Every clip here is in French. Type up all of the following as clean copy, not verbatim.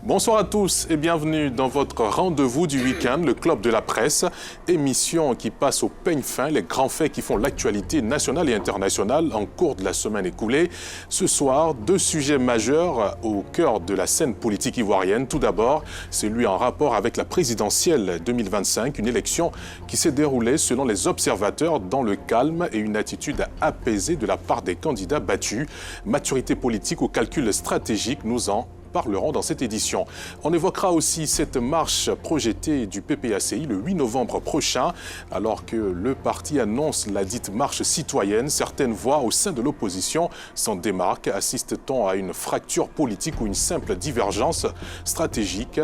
Bonsoir à tous et bienvenue dans votre rendez-vous du week-end, le Club de la Presse, émission qui passe au peigne fin les grands faits qui font l'actualité nationale et internationale en cours de la semaine écoulée. Ce soir, deux sujets majeurs au cœur de la scène politique ivoirienne. Tout d'abord, celui en rapport avec la présidentielle 2025, une élection qui s'est déroulée selon les observateurs dans le calme et une attitude apaisée de la part des candidats battus. Maturité politique ou calcul stratégique, nous en parlerons dans cette édition. On évoquera aussi cette marche projetée du PPACI le 8 novembre prochain. Alors que le parti annonce la dite marche citoyenne, certaines voix au sein de l'opposition s'en démarquent. Assiste-t-on à une fracture politique ou une simple divergence stratégique?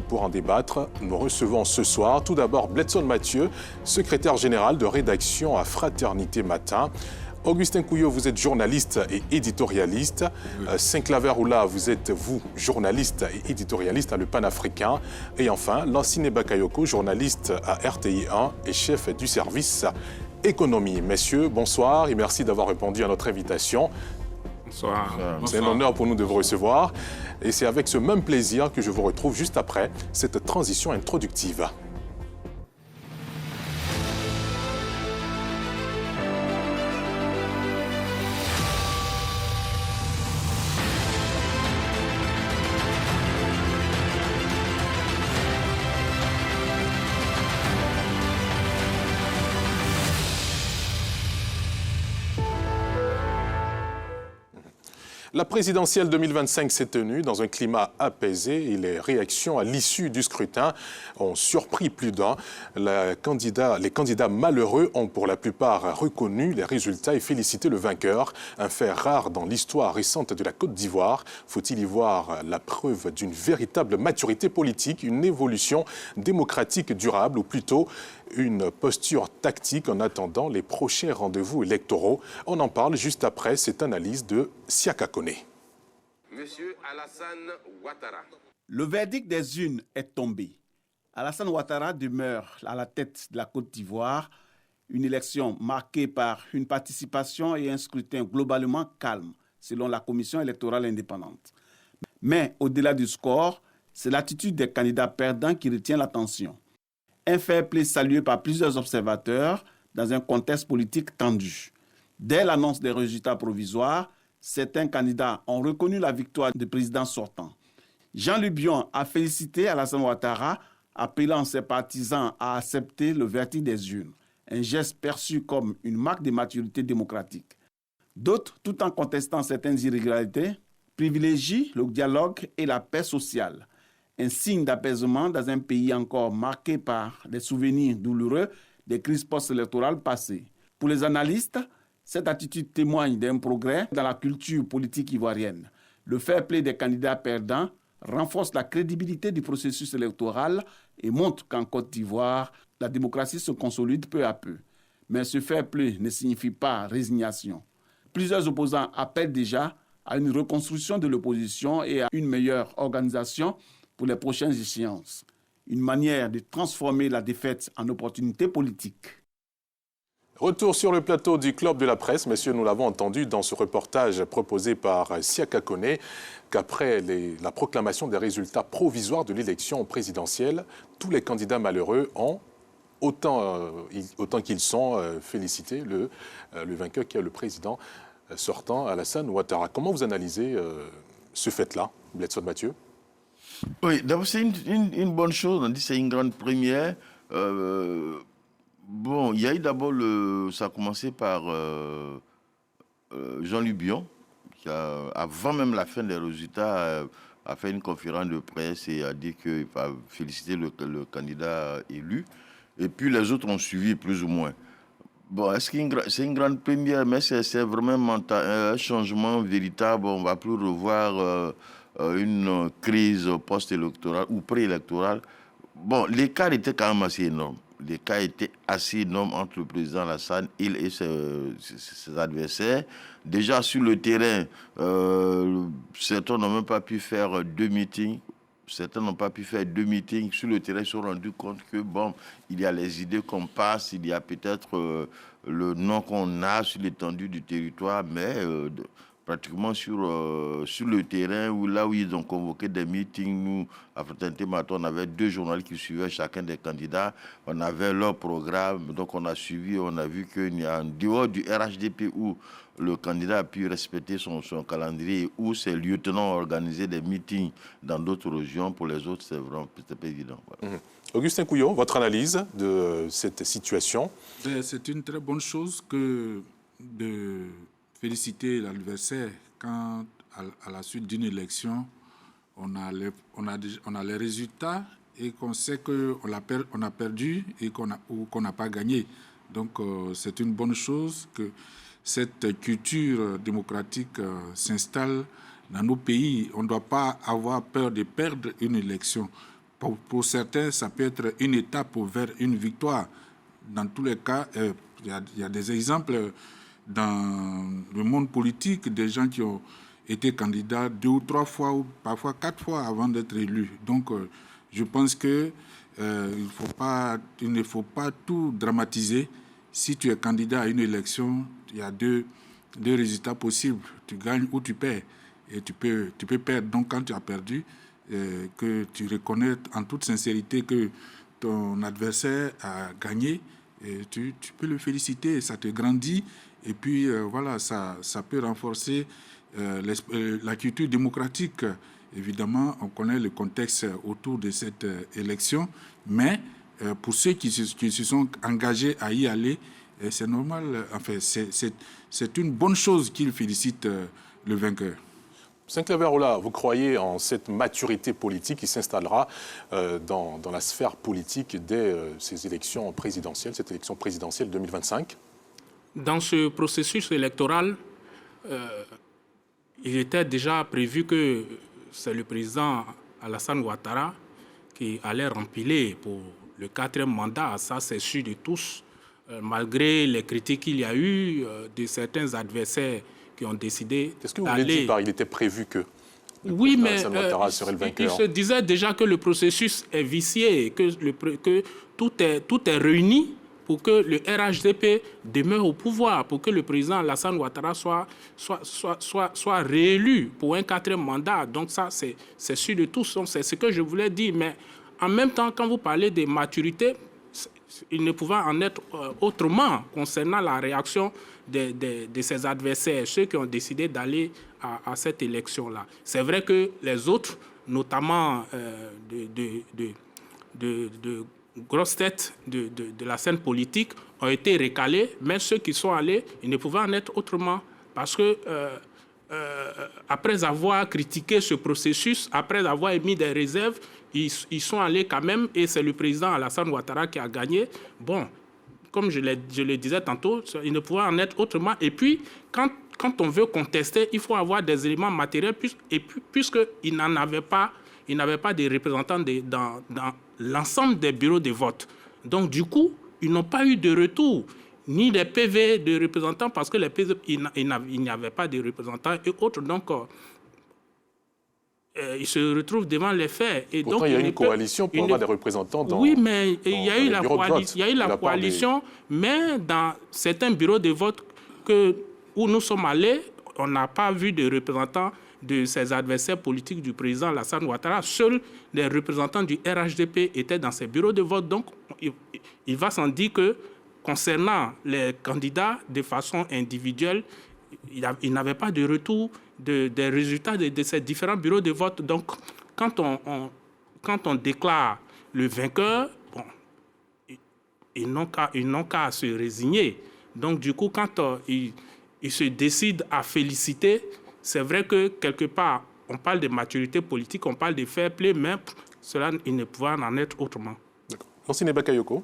Pour en débattre, nous recevons ce soir tout d'abord Bledson Mathieu, secrétaire général de rédaction à Fraternité Matin. Augustin Couillot, vous êtes journaliste et éditorialiste. Saint-Claver Oula, vous êtes, journaliste et éditorialiste à Le Panafricain. Et enfin, Lancine Bakayoko, journaliste à RTI 1 et chef du service économie. Messieurs, bonsoir et merci d'avoir répondu à notre invitation. Bonsoir. C'est un honneur pour nous de vous recevoir. Et c'est avec ce même plaisir que je vous retrouve juste après cette transition introductive. La présidentielle 2025 s'est tenue dans un climat apaisé et les réactions à l'issue du scrutin ont surpris plus d'un. Les candidats malheureux ont pour la plupart reconnu les résultats et félicité le vainqueur. Un fait rare dans l'histoire récente de la Côte d'Ivoire. Faut-il y voir la preuve d'une véritable maturité politique, une évolution démocratique durable ou plutôt une posture tactique en attendant les prochains rendez-vous électoraux? On en parle juste après cette analyse de Siaka Kone. Monsieur Alassane Ouattara. Le verdict des urnes est tombé. Alassane Ouattara demeure à la tête de la Côte d'Ivoire. Une élection marquée par une participation et un scrutin globalement calme, selon la Commission électorale indépendante. Mais au-delà du score, c'est l'attitude des candidats perdants qui retient l'attention. Un fair play salué par plusieurs observateurs dans un contexte politique tendu. Dès l'annonce des résultats provisoires, certains candidats ont reconnu la victoire du président sortant. Jean-Luc Bion a félicité Alassane Ouattara, appelant ses partisans à accepter le verdict des urnes, un geste perçu comme une marque de maturité démocratique. D'autres, tout en contestant certaines irrégularités, privilégient le dialogue et la paix sociale, un signe d'apaisement dans un pays encore marqué par des souvenirs douloureux des crises post-électorales passées. Pour les analystes, cette attitude témoigne d'un progrès dans la culture politique ivoirienne. Le fair play des candidats perdants renforce la crédibilité du processus électoral et montre qu'en Côte d'Ivoire, la démocratie se consolide peu à peu. Mais ce fair play ne signifie pas résignation. Plusieurs opposants appellent déjà à une reconstruction de l'opposition et à une meilleure organisation pour les prochaines échéances. Une manière de transformer la défaite en opportunité politique. Retour sur le plateau du Club de la Presse. Messieurs, nous l'avons entendu dans ce reportage proposé par Siaka Kone, qu'après la proclamation des résultats provisoires de l'élection présidentielle, tous les candidats malheureux ont, autant qu'ils sont, félicité le vainqueur qui est le président sortant, Alassane Ouattara. Comment vous analysez ce fait-là, Bledson Mathieu? Oui, d'abord c'est une bonne chose, on dit c'est une grande première. Bon, il y a eu d'abord, ça a commencé par Jean-Luc Bion, qui avant même la fin des résultats, a fait une conférence de presse et a dit qu'il va féliciter le candidat élu. Et puis les autres ont suivi plus ou moins. Bon, est-ce que c'est une grande première, mais c'est vraiment un changement véritable. On ne va plus revoir une crise post-électorale ou préélectorale. Bon, l'écart était quand même assez énorme. L'écart était assez énorme entre le président Alassane et ses adversaires. Déjà sur le terrain, certains n'ont même pas pu faire deux meetings. Certains n'ont pas pu faire deux meetings. Sur le terrain, ils se sont rendus compte que, bon, il y a les idées qu'on passe, il y a peut-être le nom qu'on a sur l'étendue du territoire, mais pratiquement sur le terrain, là où ils ont convoqué des meetings. Nous, à Fraternité Matin, on avait 2 journalistes qui suivaient chacun des candidats. On avait leur programme, donc on a suivi, on a vu qu'il y a en dehors du RHDP où le candidat a pu respecter son calendrier, où ses lieutenants ont organisé des meetings dans d'autres régions. Pour les autres, c'était pas évident. Voilà. Augustin Couillot, votre analyse de cette situation? C'est une très bonne chose que de féliciter l'adversaire quand, à la suite d'une élection, on a les résultats et qu'on sait qu'on a perdu et qu'on n'a pas gagné. Donc, c'est une bonne chose que cette culture démocratique s'installe dans nos pays. On ne doit pas avoir peur de perdre une élection. Pour certains, ça peut être une étape vers une victoire. Dans tous les cas, il y a des exemples dans le monde politique, des gens qui ont été candidats 2 ou 3 fois, ou parfois 4 fois avant d'être élus. Donc, je pense qu'il ne faut pas tout dramatiser. Si tu es candidat à une élection, il y a deux résultats possibles. Tu gagnes ou tu perds. Et tu peux perdre. Donc, quand tu as perdu, que tu reconnais en toute sincérité que ton adversaire a gagné, et tu peux le féliciter, ça te grandit. Et puis, voilà, ça peut renforcer la culture démocratique. Évidemment, on connaît le contexte autour de cette élection, mais pour ceux qui se sont engagés à y aller, c'est normal. Enfin, c'est une bonne chose qu'ils félicitent le vainqueur. Saint-Claver Ola, vous croyez en cette maturité politique qui s'installera dans la sphère politique dès ces élections présidentielles, cette élection présidentielle 2025? Dans ce processus électoral, il était déjà prévu que c'est le président Alassane Ouattara qui allait rempiler pour le 4e mandat. Ça, c'est sûr de tous, malgré les critiques qu'il y a eu de certains adversaires qui ont décidé. Qu'est-ce que vous voulez dire par il était prévu que oui, mais serait le vainqueur? Il se disait déjà que le processus est vicié, que tout est réuni pour que le RHDP demeure au pouvoir, pour que le président Alassane Ouattara soit réélu pour un 4e mandat. Donc ça, c'est sûr de tous. C'est ce que je voulais dire. Mais en même temps, quand vous parlez de maturité, il ne pouvait en être autrement concernant la réaction de ses adversaires, ceux qui ont décidé d'aller à cette élection-là. C'est vrai que les autres, notamment de grosses têtes de la scène politique, ont été recalés, mais ceux qui sont allés, ils ne pouvaient en être autrement. Parce que après avoir critiqué ce processus, après avoir émis des réserves, ils sont allés quand même, et c'est le président Alassane Ouattara qui a gagné. Bon, comme je le disais tantôt, il ne pouvait en être autrement. Et puis, quand on veut contester, il faut avoir des éléments matériels, puisqu'il n'avait pas de représentants dans l'ensemble des bureaux de vote. Donc, du coup, ils n'ont pas eu de retour, ni des PV de représentants, parce que les PV, il n'y avait pas de représentants et autres. Donc, ils se retrouvent devant les faits. Et pourtant, donc, il y a une coalition pour avoir des représentants dans oui, mais il y a eu la coalition, coalition, mais dans certains bureaux de vote où nous sommes allés, on n'a pas vu de représentants de ses adversaires politiques du président Alassane Ouattara. Seuls les représentants du RHDP étaient dans ces bureaux de vote. Donc, il va sans dire que concernant les candidats de façon individuelle, il n'avait pas de retour des résultats de ces différents bureaux de vote. Donc, quand on déclare le vainqueur, bon, ils n'ont qu'à se résigner. Donc, du coup, quand ils se décident à féliciter, c'est vrai que, quelque part, on parle de maturité politique, on parle de fair play, mais cela, il ne pouvait en être autrement. D'accord. Lansine Bakayoko.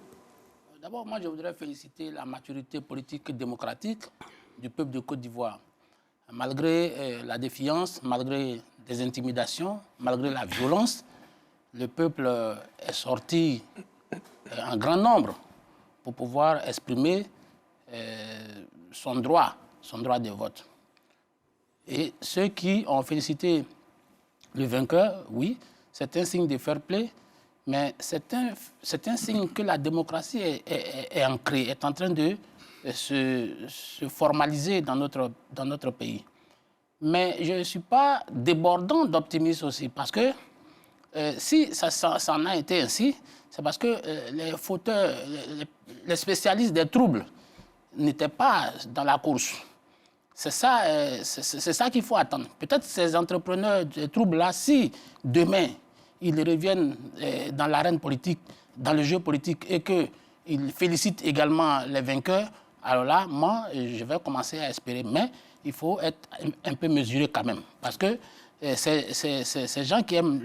D'abord, moi, je voudrais féliciter la maturité politique et démocratique du peuple de Côte d'Ivoire. Malgré la défiance, malgré des intimidations, malgré la violence, le peuple est sorti en grand nombre pour pouvoir exprimer son droit de vote. Et ceux qui ont félicité le vainqueur, oui, c'est un signe de fair play, mais c'est un signe que la démocratie est ancrée, est en train de se formaliser dans notre pays. Mais je ne suis pas débordant d'optimisme aussi, parce que si ça en a été ainsi, c'est parce que les fauteurs, les spécialistes des troubles n'étaient pas dans la course. C'est ça qu'il faut attendre. Peut-être ces entrepreneurs de troubles-là, si demain, ils reviennent dans l'arène politique, dans le jeu politique, et qu'ils félicitent également les vainqueurs, alors là, moi, je vais commencer à espérer. Mais il faut être un peu mesuré quand même. Parce que ces gens qui aiment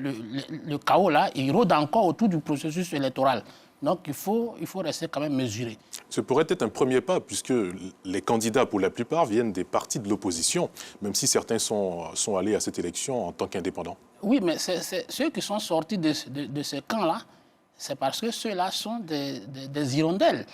le chaos, là, ils rôdent encore autour du processus électoral. Donc, il faut rester quand même mesuré. Ce pourrait être un premier pas, puisque les candidats, pour la plupart, viennent des partis de l'opposition, même si certains sont allés à cette élection en tant qu'indépendants. Oui, mais ceux qui sont sortis de ce camp-là, c'est parce que ceux-là sont des hirondelles.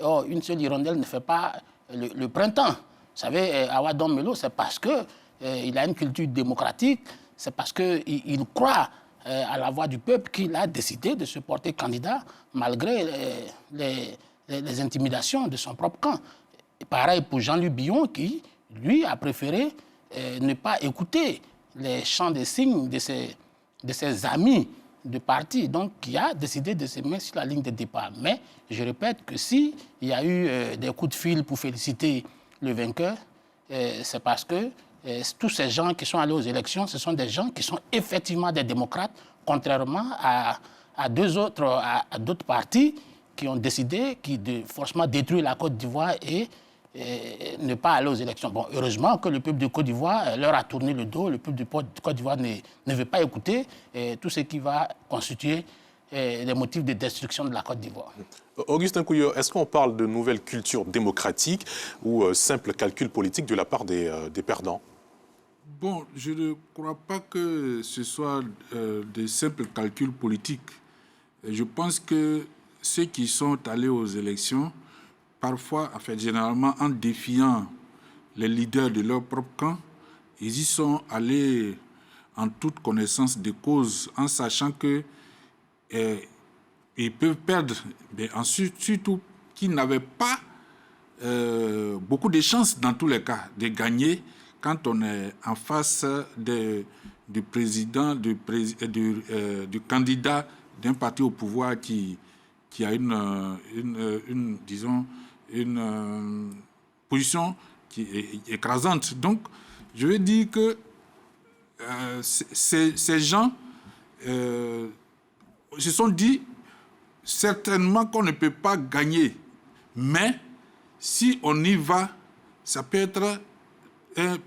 Or, une seule hirondelle ne fait pas le printemps. Vous savez, Awa Don Melo, c'est parce qu'il a une culture démocratique, c'est parce qu'il croit à la voix du peuple qu'il a décidé de se porter candidat malgré les intimidations de son propre camp. Et pareil pour Jean-Luc Billon qui, lui, a préféré ne pas écouter les chants de signes de ses amis de parti, donc qui a décidé de se mettre sur la ligne de départ. Mais je répète que s'il y a eu des coups de fil pour féliciter le vainqueur, c'est parce que tous ces gens qui sont allés aux élections, ce sont des gens qui sont effectivement des démocrates, contrairement à d'autres partis qui ont décidé de forcément détruire la Côte d'Ivoire et ne pas aller aux élections. Bon, heureusement que le peuple de Côte d'Ivoire leur a tourné le dos, le peuple de Côte d'Ivoire ne veut pas écouter tout ce qui va constituer les motifs de destruction de la Côte d'Ivoire. Augustin Couillot, est-ce qu'on parle de nouvelle culture démocratique ou simple calcul politique de la part des perdants? Bon, je ne crois pas que ce soit des simples calculs politiques. Je pense que ceux qui sont allés aux élections, parfois, en fait, généralement en défiant les leaders de leur propre camp, ils y sont allés en toute connaissance de cause, en sachant que ils peuvent perdre, mais surtout qu'ils n'avaient pas beaucoup de chances dans tous les cas de gagner quand on est en face du président, du candidat d'un parti au pouvoir qui a une position qui est écrasante. Donc, je veux dire que ces gens se sont dit certainement qu'on ne peut pas gagner, mais si on y va, ça peut être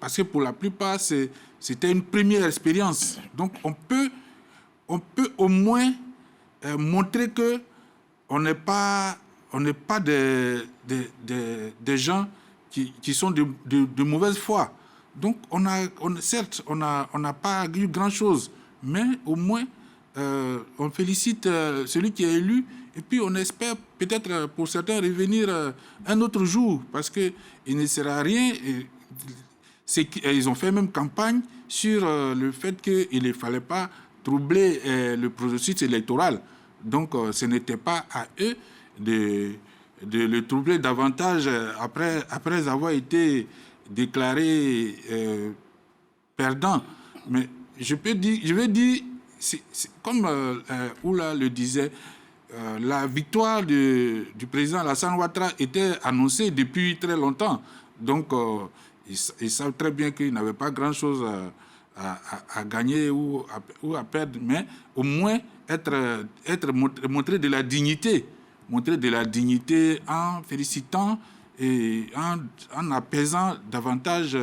parce que pour la plupart c'était une première expérience. Donc on peut au moins montrer que on n'est pas des gens qui sont de mauvaise foi. Donc certes on n'a pas eu grand chose, mais au moins on félicite celui qui est élu et puis on espère peut-être pour certains revenir un autre jour parce que il ne sert à rien. Ils ont fait même campagne sur le fait qu'il ne fallait pas troubler le processus électoral. Donc, ce n'était pas à eux de le troubler davantage après avoir été déclaré perdant. Mais je veux dire, comme Oula le disait, la victoire du président Alassane Ouattara était annoncée depuis très longtemps. Donc, ils savent très bien qu'ils n'avaient pas grand-chose à gagner ou à perdre, mais au moins montrer de la dignité. Montrer de la dignité en félicitant et en apaisant davantage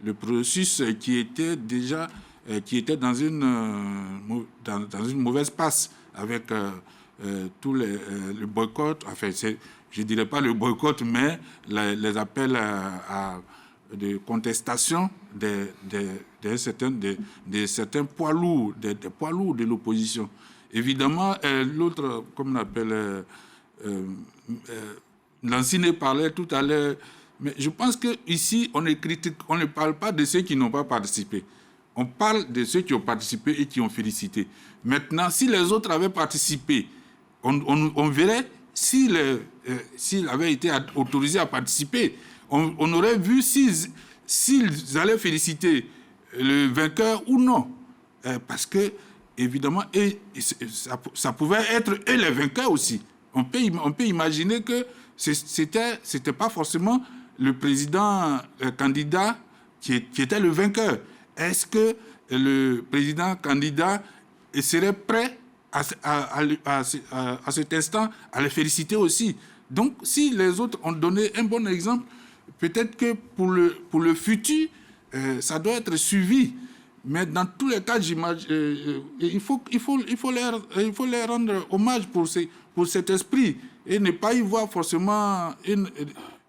le processus qui était dans une mauvaise passe avec tous le boycott. Enfin, je ne dirais pas le boycott, mais les appels de contestation de certains poids lourds, des poids lourds de l'opposition. Évidemment, l'autre, comme on appelle, Lanciné parlait tout à l'heure, mais je pense qu'ici, on ne parle pas de ceux qui n'ont pas participé. On parle de ceux qui ont participé et qui ont félicité. Maintenant, si les autres avaient participé, on verrait s'ils avaient été autorisés à participer. On aurait vu s'ils allaient féliciter le vainqueur ou non. Parce que, évidemment, ça pouvait être eux les vainqueurs aussi. On peut imaginer que c'était pas forcément le président candidat qui était le vainqueur. Est-ce que le président candidat serait prêt à cet instant à les féliciter aussi? Donc, si les autres ont donné un bon exemple, peut-être que pour le futur, ça doit être suivi. Mais dans tous les cas, il faut leur rendre hommage pour cet esprit et ne pas y voir forcément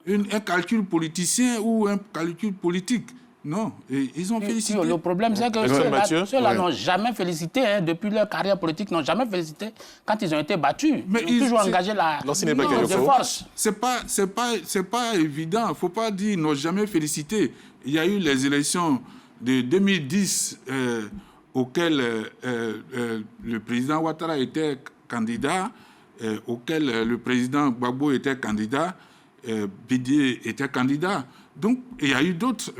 un calcul politicien ou un calcul politique. Non, ils ont félicité. Le problème, c'est que ceux-là n'ont jamais félicité, depuis leur carrière politique, n'ont jamais félicité quand ils ont été battus. Mais ils ont toujours engagé la force. C'est pas évident. Il ne faut pas dire qu'ils n'ont jamais félicité. Il y a eu les élections de 2010 auxquelles le président Ouattara était candidat, auxquelles le président Gbagbo était candidat, Bédié était candidat. Donc, il y a eu d'autres.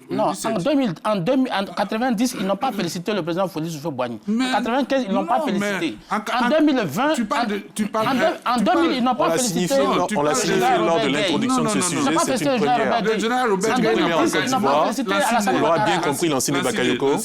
Non, en 90, ils n'ont pas félicité le président Félix Houphouët-Boigny. En 95, ils n'ont pas félicité. En 2020, en 2000, ils n'ont pas félicité. On l'a signifié lors de l'introduction de ce sujet, c'est une première. Le général Robert Gueye n'a pas félicité. On l'aura bien compris, Lansine Bakayoko.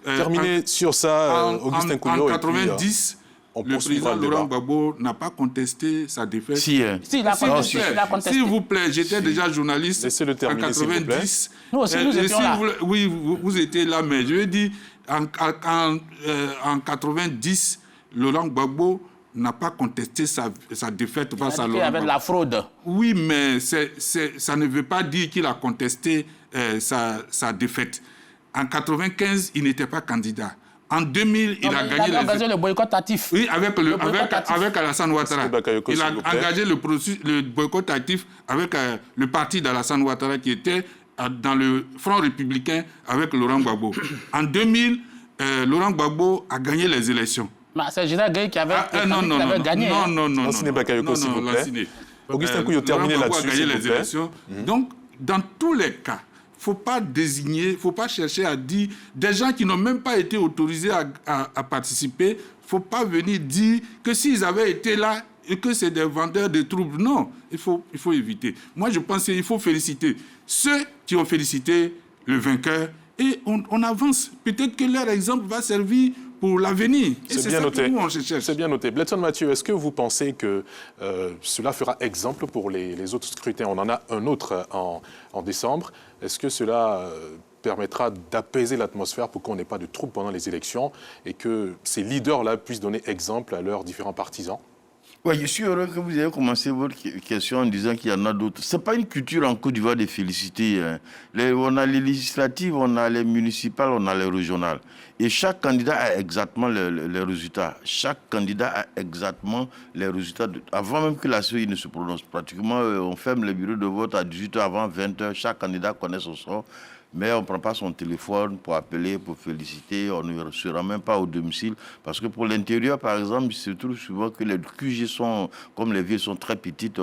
Terminé sur ça, Augustin Couillot. En 90, le président Laurent Gbagbo n'a pas contesté sa défaite. Si, il a contesté. S'il vous plaît, j'étais déjà journaliste en 90. Nous aussi, nous étions là. Oui, vous étiez là, mais je veux dire, en 90, Laurent Gbagbo n'a pas contesté sa défaite face à Laurent Gbagbo. Avec la fraude. Oui, mais ça ne veut pas dire qu'il a contesté sa défaite. En 95, il n'était pas candidat. En 2000, il a gagné le boycott actif. Oui, avec Alassane Ouattara. Il a engagé le boycott actif avec le parti d'Alassane Ouattara qui était dans le Front républicain avec Laurent Gbagbo. En 2000, Laurent Gbagbo a gagné les élections. C'est Général Gueye qui avait gagné. Non. Lansine Bakayoko, s'il vous plaît. Augustin Couillot, terminé là-dessus, s'il vous plaît. Donc, dans tous les cas, il ne faut pas désigner, il ne faut pas chercher à dire des gens qui n'ont même pas été autorisés à participer. Il ne faut pas venir dire que s'ils avaient été là et que c'est des vendeurs de troubles. Non, il faut éviter. Moi, je pense qu'il faut féliciter ceux qui ont félicité le vainqueur et on avance. Peut-être que leur exemple va servir pour l'avenir. C'est bien noté. C'est bien noté. Bletson Mathieu, est-ce que vous pensez que cela fera exemple pour les autres scrutins? On en a un autre en décembre. Est-ce que cela permettra d'apaiser l'atmosphère pour qu'on n'ait pas de troubles pendant les élections et que ces leaders-là puissent donner exemple à leurs différents partisans? Oui, je suis heureux que vous ayez commencé votre question en disant qu'il y en a d'autres. Ce n'est pas une culture en Côte d'Ivoire de féliciter. On a les législatives, on a les municipales, on a les régionales. Et chaque candidat a exactement les résultats. Chaque candidat a exactement les résultats. Avant même que la CEI ne se prononce, pratiquement, on ferme les bureaux de vote à 18h avant 20h. Chaque candidat connaît son sort. Mais on ne prend pas son téléphone pour appeler, pour féliciter. On ne se rend même pas au domicile. Parce que pour l'intérieur, par exemple, il se trouve souvent que les QG sont, comme les villes sont très petites,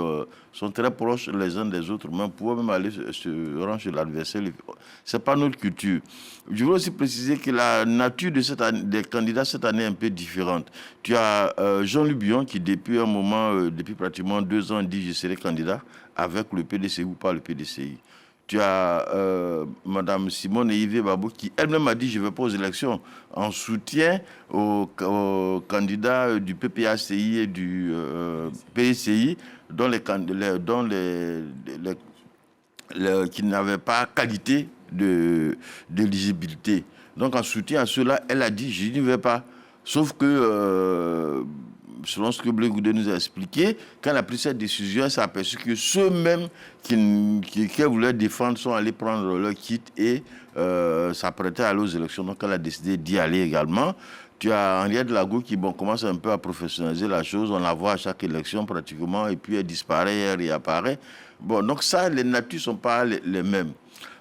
sont très proches les uns des autres. Même pour même aller se rendre chez l'adversaire, ce n'est pas notre culture. Je veux aussi préciser que la nature des candidats cette année est un peu différente. Tu as Jean-Luc Bion qui, depuis un moment, depuis pratiquement 2 ans, dit « je serai candidat » avec le PDCI ou pas le PDCI. Tu as Mme Simone Yves Babou qui elle-même a dit « je ne vais pas aux élections » en soutien aux candidats du PPACI et du PSCI qui n'avaient pas qualité d'éligibilité. Donc en soutien à cela, elle a dit « je n'y vais pas ». Sauf que, selon ce que Blé Goudé nous a expliqué, quand elle a pris cette décision, elle s'est aperçue que ceux-mêmes qui voulaient défendre sont allés prendre leur kit et s'apprêtaient à aller aux élections. Donc elle a décidé d'y aller également. Tu as Henriette Lago qui commence un peu à professionnaliser la chose. On la voit à chaque élection pratiquement et puis elle disparaît, elle réapparaît. Bon, donc ça, les natures ne sont pas les mêmes.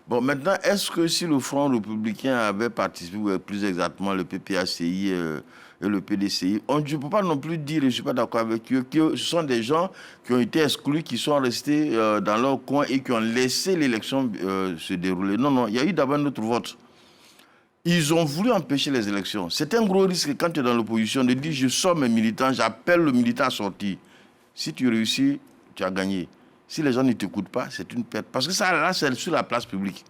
Bon, maintenant, est-ce que si le Front républicain avait participé, ou plus exactement le PPACI et le PDCI, on ne peut pas non plus dire, je ne suis pas d'accord avec eux, que ce sont des gens qui ont été exclus, qui sont restés dans leur coin et qui ont laissé l'élection se dérouler. Non, il y a eu d'abord notre vote. Ils ont voulu empêcher les élections. C'est un gros risque quand tu es dans l'opposition de dire je sors mes militants, j'appelle le militant à sortir. Si tu réussis, tu as gagné. Si les gens ne t'écoutent pas, c'est une perte. Parce que ça, là, c'est sur la place publique.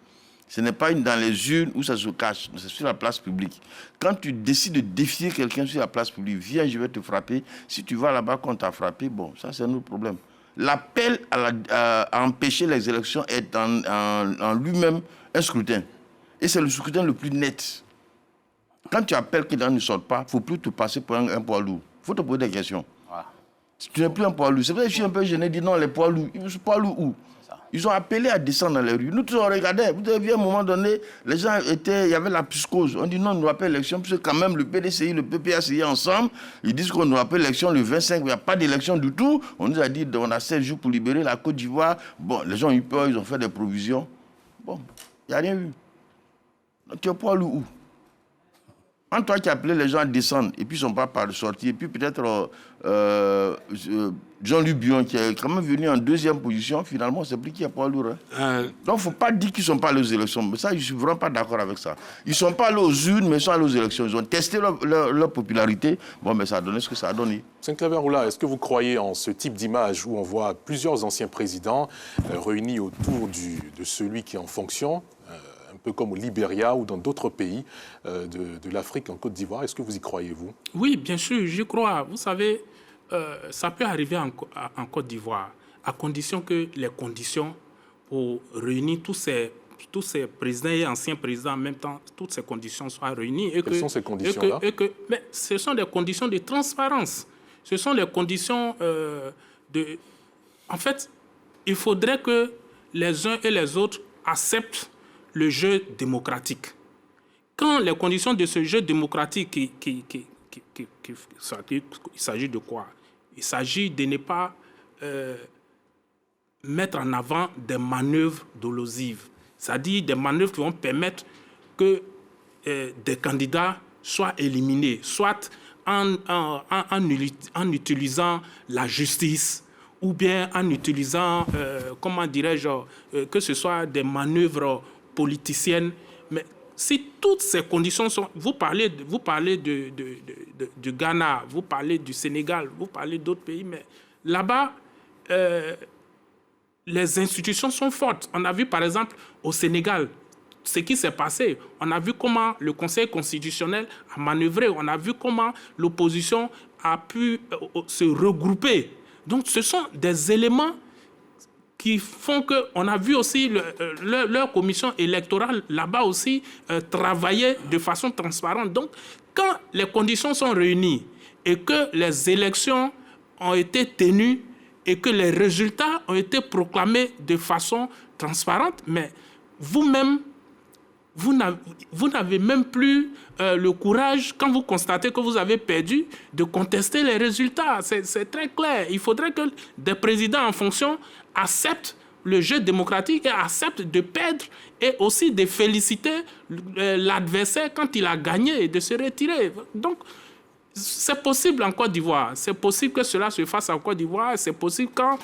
Ce n'est pas dans les urnes où ça se cache, c'est sur la place publique. Quand tu décides de défier quelqu'un sur la place publique, viens, je vais te frapper. Si tu vas là-bas qu'on t'a frappé, bon, ça c'est un autre problème. L'appel à empêcher les élections est en lui-même un scrutin. Et c'est le scrutin le plus net. Quand tu appelles que les gens ne sortent pas, il ne faut plus te passer pour un poids lourd. Il faut te poser des questions. Voilà. Si tu n'es plus un poids lourd, c'est vrai que je suis un peu gêné de dire non, les poids lourds. Ils sont poids lourds où? Ils ont appelé à descendre dans les rues. Nous tous on regardait. Vous avez vu à un moment donné, les gens il y avait la psychose. On dit non, on ne doit pas élection, puisque quand même le PDCI, le PPACI ensemble, ils disent qu'on ne doit pas élection le 25, il n'y a pas d'élection du tout. On nous a dit on a 16 jours pour libérer la Côte d'Ivoire. Bon, les gens ont eu peur, ils ont fait des provisions. Bon, il n'y a rien eu. Donc, tu es poids lourd où? En toi qui appelais les gens à descendre, et puis ils ne sont pas sortis, et puis peut-être Jean-Luc Bion, qui est quand même venu en deuxième position, finalement, c'est plus qui est poids lourd. Hein. Donc, il ne faut pas dire qu'ils ne sont pas allés aux élections. Mais ça, je ne suis vraiment pas d'accord avec ça. Ils ne sont pas allés aux urnes, mais ils sont allés aux élections. Ils ont testé leur popularité. Bon, mais ça a donné ce que ça a donné. Saint-Claver Oula, est-ce que vous croyez en ce type d'image où on voit plusieurs anciens présidents réunis autour de celui qui est en fonction, un peu comme au Libéria ou dans d'autres pays de l'Afrique, en Côte d'Ivoire? Est-ce que vous y croyez, vous? Oui, bien sûr, j'y crois. Vous savez, ça peut arriver en Côte d'Ivoire, à condition que les conditions pour réunir tous ces présidents et anciens présidents en même temps, toutes ces conditions soient réunies. Quelles sont ces conditions-là? Mais ce sont des conditions de transparence. Ce sont les conditions de... En fait, il faudrait que les uns et les autres acceptent le jeu démocratique. Quand les conditions de ce jeu démocratique, il s'agit de quoi? Il s'agit de ne pas mettre en avant des manœuvres dolosives, c'est-à-dire des manœuvres qui vont permettre que des candidats soient éliminés, soit en utilisant la justice, ou bien en utilisant, comment dirais-je, que ce soit des manœuvres politiciennes. Mais si toutes ces conditions sont... Vous parlez du Ghana, vous parlez du Sénégal, vous parlez d'autres pays, mais là-bas, les institutions sont fortes. On a vu, par exemple, au Sénégal, ce qui s'est passé. On a vu comment le Conseil constitutionnel a manœuvré. On a vu comment l'opposition a pu se regrouper. Donc, ce sont des éléments qui font qu'on a vu aussi leur commission électorale là-bas aussi travailler de façon transparente. Donc, quand les conditions sont réunies et que les élections ont été tenues et que les résultats ont été proclamés de façon transparente, mais vous-même, vous n'avez même plus le courage, quand vous constatez que vous avez perdu, de contester les résultats. C'est très clair. Il faudrait que des présidents en fonction acceptent le jeu démocratique et acceptent de perdre et aussi de féliciter l'adversaire quand il a gagné et de se retirer. Donc, c'est possible en Côte d'Ivoire. C'est possible que cela se fasse en Côte d'Ivoire. C'est possible quand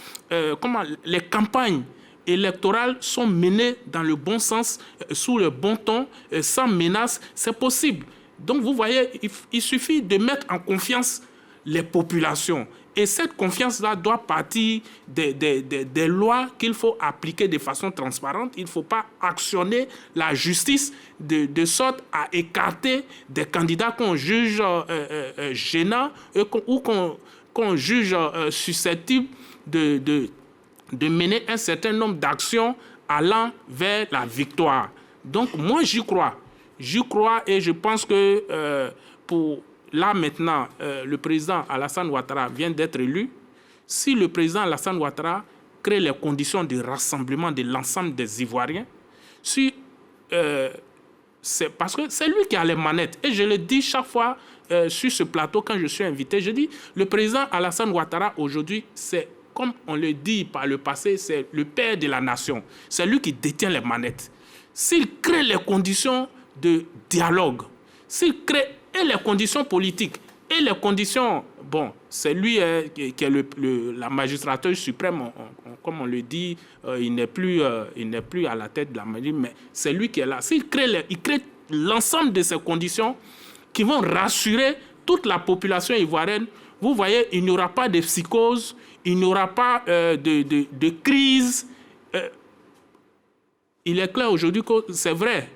les campagnes électorales sont menées dans le bon sens, sous le bon ton, sans menace. C'est possible. Donc, vous voyez, il suffit de mettre en confiance les populations. Et cette confiance-là doit partir des lois qu'il faut appliquer de façon transparente. Il ne faut pas actionner la justice de sorte à écarter des candidats qu'on juge gênants ou qu'on juge susceptibles de mener un certain nombre d'actions allant vers la victoire. Donc, moi, j'y crois. J'y crois et je pense que là, maintenant, le président Alassane Ouattara vient d'être élu. Si le président Alassane Ouattara crée les conditions de rassemblement de l'ensemble des Ivoiriens, c'est parce que c'est lui qui a les manettes. Et je le dis chaque fois sur ce plateau quand je suis invité, je dis, le président Alassane Ouattara, aujourd'hui, c'est, comme on le dit par le passé, c'est le père de la nation. C'est lui qui détient les manettes. S'il crée les conditions de dialogue, s'il crée et les conditions politiques, et les conditions... Bon, c'est lui qui est la magistrature suprême, comme on le dit, il n'est plus à la tête de la magistrature, mais c'est lui qui est là. S'il crée l'ensemble de ces conditions qui vont rassurer toute la population ivoirienne. Vous voyez, il n'y aura pas de psychose, il n'y aura pas de crise. Il est clair aujourd'hui que c'est vrai,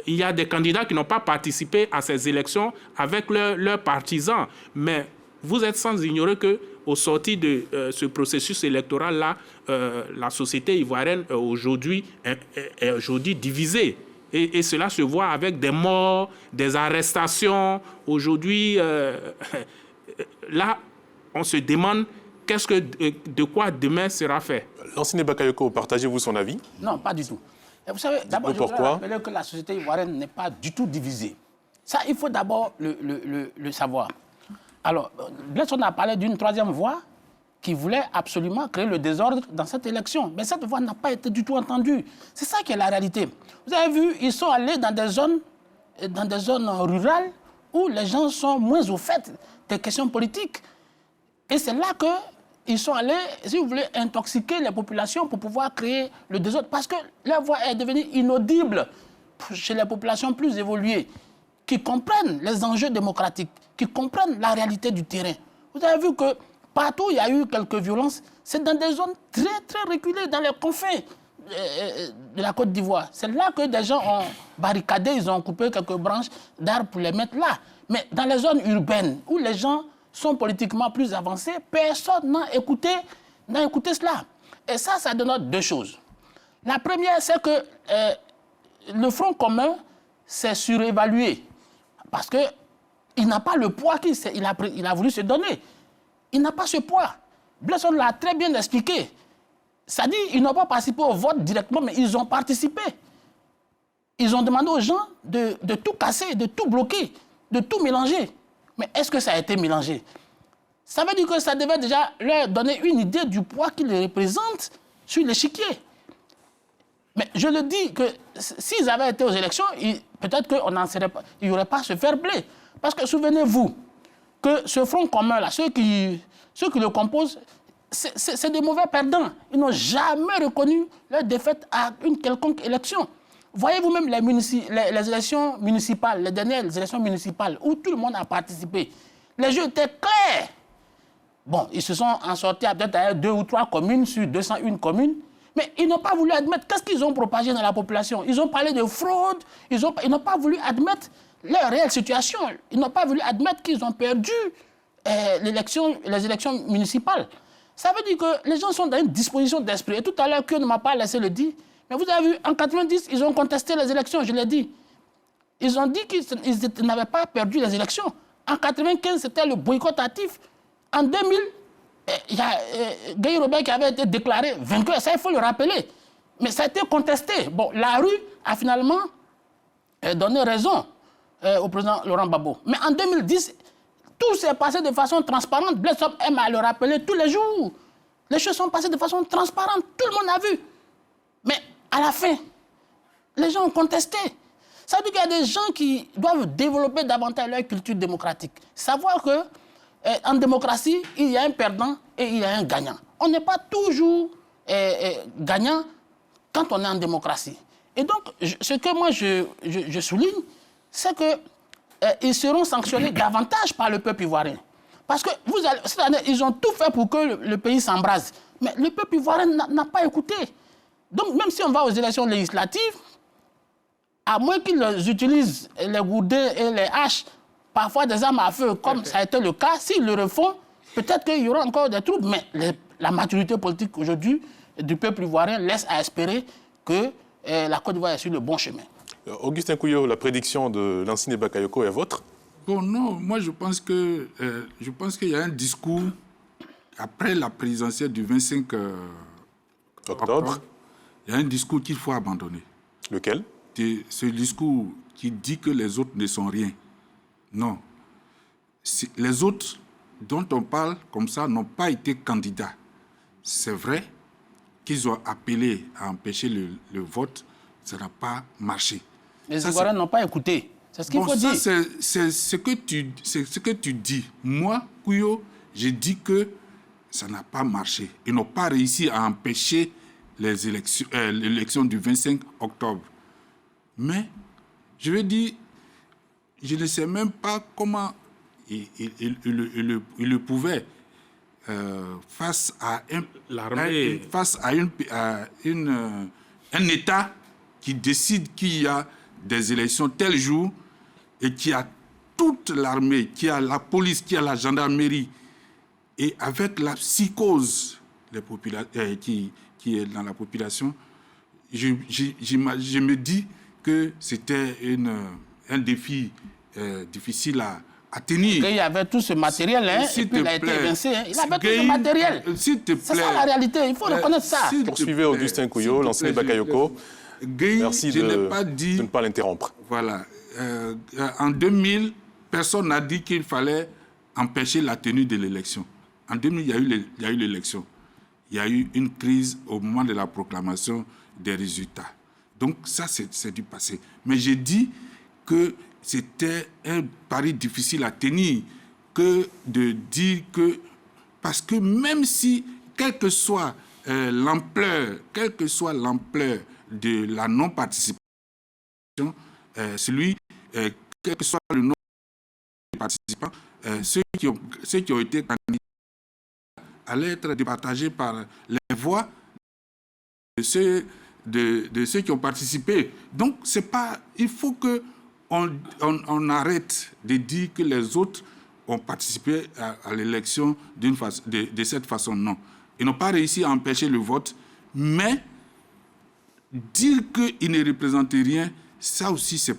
il y a des candidats qui n'ont pas participé à ces élections avec leurs partisans. Mais vous êtes sans ignorer qu'au sorti de ce processus électoral-là, la société ivoirienne est aujourd'hui divisée. Et cela se voit avec des morts, des arrestations. Aujourd'hui, là, on se demande de quoi demain sera fait. Lansine Bakayoko, partagez-vous son avis? Non, pas du tout. Et vous savez, d'abord, je voudrais rappeler que la société ivoirienne n'est pas du tout divisée. Ça, il faut d'abord le savoir. Alors, Blaise a parlé d'une troisième voie qui voulait absolument créer le désordre dans cette élection. Mais cette voie n'a pas été du tout entendue. C'est ça qui est la réalité. Vous avez vu, ils sont allés dans des zones rurales où les gens sont moins au fait des questions politiques. Et c'est là qu'ils sont allés, si vous voulez, intoxiquer les populations pour pouvoir créer le désordre. Parce que leur voix est devenue inaudible chez les populations plus évoluées, qui comprennent les enjeux démocratiques, qui comprennent la réalité du terrain. Vous avez vu que partout où il y a eu quelques violences, c'est dans des zones très, très reculées, dans les confins de la Côte d'Ivoire. C'est là que des gens ont barricadé, ils ont coupé quelques branches d'arbres pour les mettre là. Mais dans les zones urbaines, où les gens sont politiquement plus avancés, personne n'a écouté cela. Et ça dénote deux choses. La première, c'est que le Front commun s'est surévalué. Parce qu'il n'a pas le poids qu'il a voulu se donner. Il n'a pas ce poids. Blaise l'a très bien expliqué. C'est-à-dire qu'ils n'ont pas participé au vote directement, mais ils ont participé. Ils ont demandé aux gens de tout casser, de tout bloquer, de tout mélanger. Mais est-ce que ça a été mélangé? Ça veut dire que ça devait déjà leur donner une idée du poids qu'ils représentent sur l'échiquier. Mais je le dis que s'ils avaient été aux élections, peut-être qu'il n'y aurait pas ce fair play. Parce que souvenez-vous que ce Front commun-là, ceux qui le composent, c'est des mauvais perdants. Ils n'ont jamais reconnu leur défaite à une quelconque élection. Voyez-vous même les élections municipales, les dernières élections municipales, où tout le monde a participé. Les jeux étaient clairs. Bon, ils se sont en sortis à peut-être 2 ou 3 communes sur 201 communes, mais ils n'ont pas voulu admettre. Qu'est-ce qu'ils ont propagé dans la population? Ils ont parlé de fraude, ils n'ont pas voulu admettre leur réelle situation. Ils n'ont pas voulu admettre qu'ils ont perdu les élections municipales. Ça veut dire que les gens sont dans une disposition d'esprit. Et tout à l'heure, Kyo ne m'a pas laissé le dire. Mais vous avez vu, en 90, ils ont contesté les élections, je l'ai dit. Ils ont dit qu'ils n'avaient pas perdu les élections. En 95, c'était le boycott actif. En 2000, il y a Guy Robert qui avait été déclaré vainqueur. Ça, il faut le rappeler. Mais ça a été contesté. Bon, la rue a finalement donné raison au président Laurent Gbagbo. Mais en 2010, tout s'est passé de façon transparente. Blaise aime à le rappeler tous les jours. Les choses sont passées de façon transparente. Tout le monde a vu. Mais à la fin, les gens ont contesté. Ça veut dire qu'il y a des gens qui doivent développer davantage leur culture démocratique. Savoir qu'en démocratie, il y a un perdant et il y a un gagnant. On n'est pas toujours gagnant quand on est en démocratie. Et donc, ce que moi je souligne, c'est qu'ils seront sanctionnés davantage par le peuple ivoirien. Parce que cette année, ils ont tout fait pour que le pays s'embrase. Mais le peuple ivoirien n'a pas écouté. Donc, même si on va aux élections législatives, à moins qu'ils utilisent les gourdins et les haches, parfois des armes à feu, comme ça a été le cas, s'ils le refont, peut-être qu'il y aura encore des troubles. Mais la maturité politique aujourd'hui du peuple ivoirien laisse à espérer que la Côte d'Ivoire est sur le bon chemin. Augustin Couillot, la prédiction de Lansine Bakayoko est vôtre? Bon, non, moi je pense qu'il y a un discours après la présidentielle du 25 octobre. Il y a un discours qu'il faut abandonner. Lequel? Ce discours qui dit que les autres ne sont rien. Non. Les autres dont on parle comme ça n'ont pas été candidats. C'est vrai qu'ils ont appelé à empêcher le vote, ça n'a pas marché. Les Ivoiriens n'ont pas écouté. C'est ce qu'il faut dire. C'est ce que tu dis. Moi, Couillot, j'ai dit que ça n'a pas marché. Ils n'ont pas réussi à empêcher l'élection du 25 octobre. Mais Je veux dire, je ne sais même pas comment il le pouvait face à un État qui décide qu'il y a des élections tel jour et qui a toute l'armée, qui a la police, qui a la gendarmerie, et avec la psychose qui est dans la population, je me dis que c'était un défi difficile à tenir. Il y avait tout ce matériel, et puis il a été évincé. Il avait tout ce matériel. C'est ça la réalité, il faut reconnaître ça. Poursuivez Augustin Couillot, l'enseignant Bakayoko. Merci de ne pas l'interrompre. Voilà. En 2000, personne n'a dit qu'il fallait empêcher la tenue de l'élection. En 2000, il y a eu l'élection. Il y a eu une crise au moment de la proclamation des résultats. Donc ça, c'est du passé. Mais j'ai dit que c'était un pari difficile à tenir que de dire que... Parce que même si, quelle que soit l'ampleur de la non-participation, quel que soit le nombre de participants, ceux qui ont été candidats allaient être départagés par les voix de ceux qui ont participé. Donc, il faut qu'on arrête de dire que les autres ont participé à l'élection de cette façon. Non. Ils n'ont pas réussi à empêcher le vote, mais dire qu'ils ne représentaient rien, ça aussi, ce n'est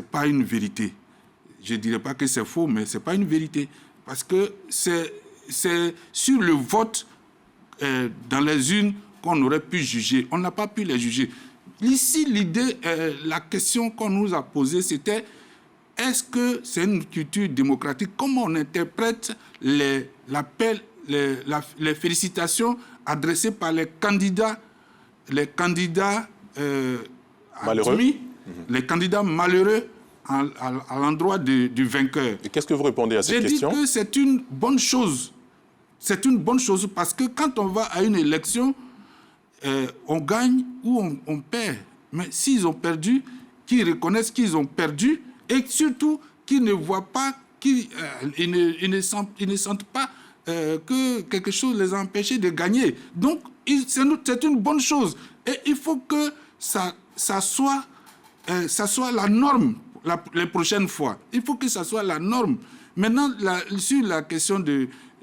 pas une vérité. Je ne dirais pas que c'est faux, mais ce n'est pas une vérité. Parce que c'est sur le vote dans les urnes qu'on aurait pu juger. On n'a pas pu les juger. Ici, l'idée, la question qu'on nous a posée, c'était est-ce que c'est une culture démocratique? Comment on interprète les félicitations adressées par les candidats malheureux. Les candidats malheureux à l'endroit du vainqueur. Et qu'est-ce que vous répondez à cette question? J'ai dit que c'est une bonne chose. C'est une bonne chose parce que quand on va à une élection, on gagne ou on perd. Mais s'ils ont perdu, qu'ils reconnaissent qu'ils ont perdu et surtout qu'ils ne voient pas, ils ne sentent pas que quelque chose les a empêchés de gagner. Donc, c'est une bonne chose. Et il faut que ça soit la norme les prochaines fois. Il faut que ça soit la norme. Maintenant, sur la question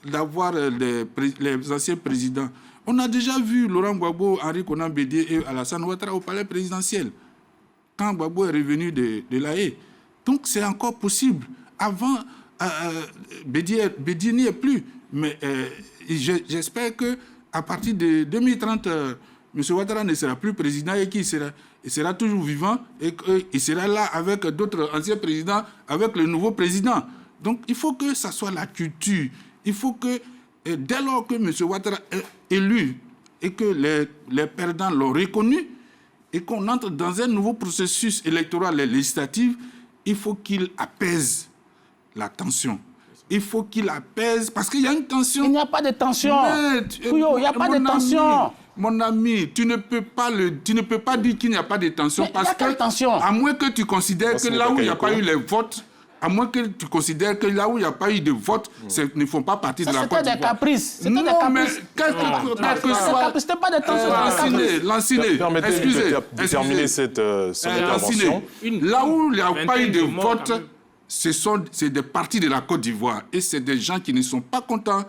d'avoir les anciens présidents, on a déjà vu Laurent Gbagbo, Henri Konan Bédié et Alassane Ouattara au palais présidentiel, quand Gbagbo est revenu de La Haye. Donc, c'est encore possible. Avant, Bédié n'y est plus. Mais j'espère qu'à partir de 2030, M. Ouattara ne sera plus président et qu'il sera toujours vivant et qu'il sera là avec d'autres anciens présidents, avec le nouveau président. Donc, il faut que ça soit la culture. Il faut que, dès lors que M. Ouattara est élu et que les perdants l'ont reconnu et qu'on entre dans un nouveau processus électoral législatif, il faut qu'il apaise la tension. Il faut qu'il apaise, parce qu'il y a une tension. Il n'y a pas de tension. Il n'y a pas de tension. Mon ami, tu ne peux pas dire qu'il n'y a pas de tension. Mais parce que, à moins que tu considères que là où il n'y a pas eu les votes, à moins que tu considères que là où il n'y a pas eu de vote, ne font pas partie de la Côte d'Ivoire. C'était des caprices. Non, mais quel que soit... C'était pas des tensions. Lanciné, excusez. De terminer cette intervention. Là où il n'y a pas eu de vote, c'est des partis de la Côte d'Ivoire. Et c'est des gens qui ne sont pas contents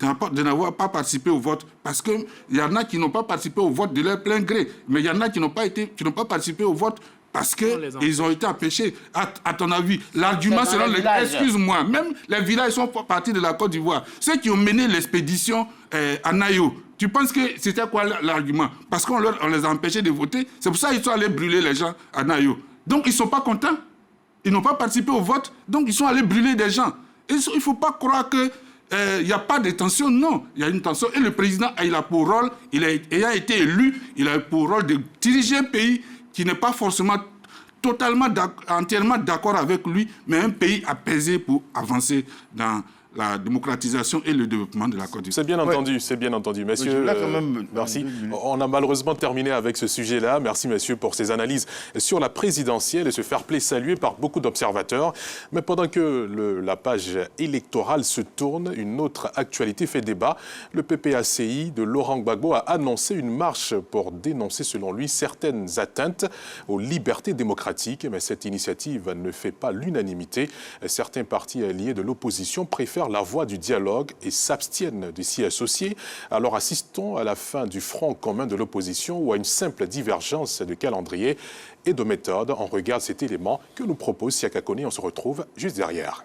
de n'avoir pas participé au vote. Parce qu'il y en a qui n'ont pas participé au vote de leur plein gré. Mais il y en a qui n'ont pas participé au vote parce qu'ils ont été empêchés. À ton avis, l'argument selon les... Excuse-moi, même les villages sont partis de la Côte d'Ivoire. Ceux qui ont mené l'expédition à Nayo, tu penses que c'était quoi l'argument? Parce qu'on les a empêchés de voter. C'est pour ça qu'ils sont allés brûler les gens à Nayo. Donc ils ne sont pas contents. Ils n'ont pas participé au vote. Donc ils sont allés brûler des gens. Et il ne faut pas croire que... il n'y a pas de tension, non. Il y a une tension. Et le président, il a pour rôle, ayant été élu, il a pour rôle de diriger un pays qui n'est pas forcément entièrement d'accord avec lui, mais un pays apaisé pour avancer dans la démocratisation et le développement de la Côte d'Ivoire. C'est bien entendu, messieurs. Merci. On a malheureusement terminé avec ce sujet-là. Merci, messieurs, pour ces analyses sur la présidentielle et ce fair-play salué par beaucoup d'observateurs. Mais pendant que la page électorale se tourne, une autre actualité fait débat. Le PPACI de Laurent Gbagbo a annoncé une marche pour dénoncer, selon lui, certaines atteintes aux libertés démocratiques. Mais cette initiative ne fait pas l'unanimité. Certains partis alliés de l'opposition préfèrent la voie du dialogue et s'abstiennent de s'y associer. Alors assistons à la fin du front commun de l'opposition ou à une simple divergence de calendrier et de méthode. On regarde cet élément que nous propose Siaka Kone. On se retrouve juste derrière.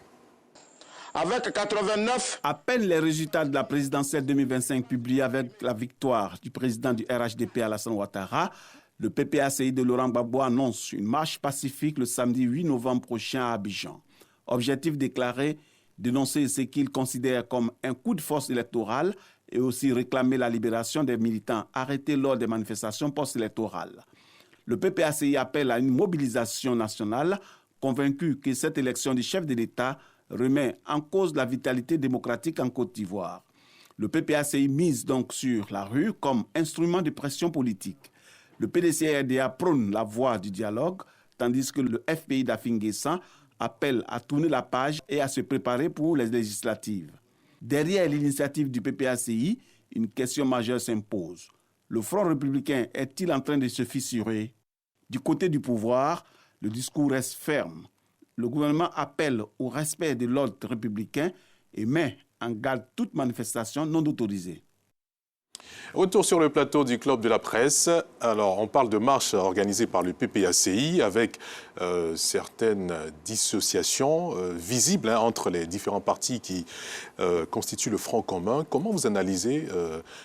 Avec 89. À peine les résultats de la présidentielle 2025 publiés avec la victoire du président du RHDP Alassane Ouattara, le PPACI de Laurent Gbagbo annonce une marche pacifique le samedi 8 novembre prochain à Abidjan. Objectif déclaré, dénoncer ce qu'il considère comme un coup de force électoral et aussi réclamer la libération des militants arrêtés lors des manifestations post-électorales. Le PPACI appelle à une mobilisation nationale, convaincu que cette élection du chef de l'État remet en cause la vitalité démocratique en Côte d'Ivoire. Le PPACI mise donc sur la rue comme instrument de pression politique. Le PDC-RDA prône la voie du dialogue, tandis que le FPI d'Afin-Guessan appelle à tourner la page et à se préparer pour les législatives. Derrière l'initiative du PPACI, une question majeure s'impose. Le Front républicain est-il en train de se fissurer? Du côté du pouvoir, le discours reste ferme. Le gouvernement appelle au respect de l'ordre républicain et met en garde toute manifestation non autorisée. Retour sur le plateau du Club de la Presse. Alors, on parle de marche organisée par le PPACI avec certaines dissociations visibles entre les différents partis qui constituent le Front commun. Comment vous analysez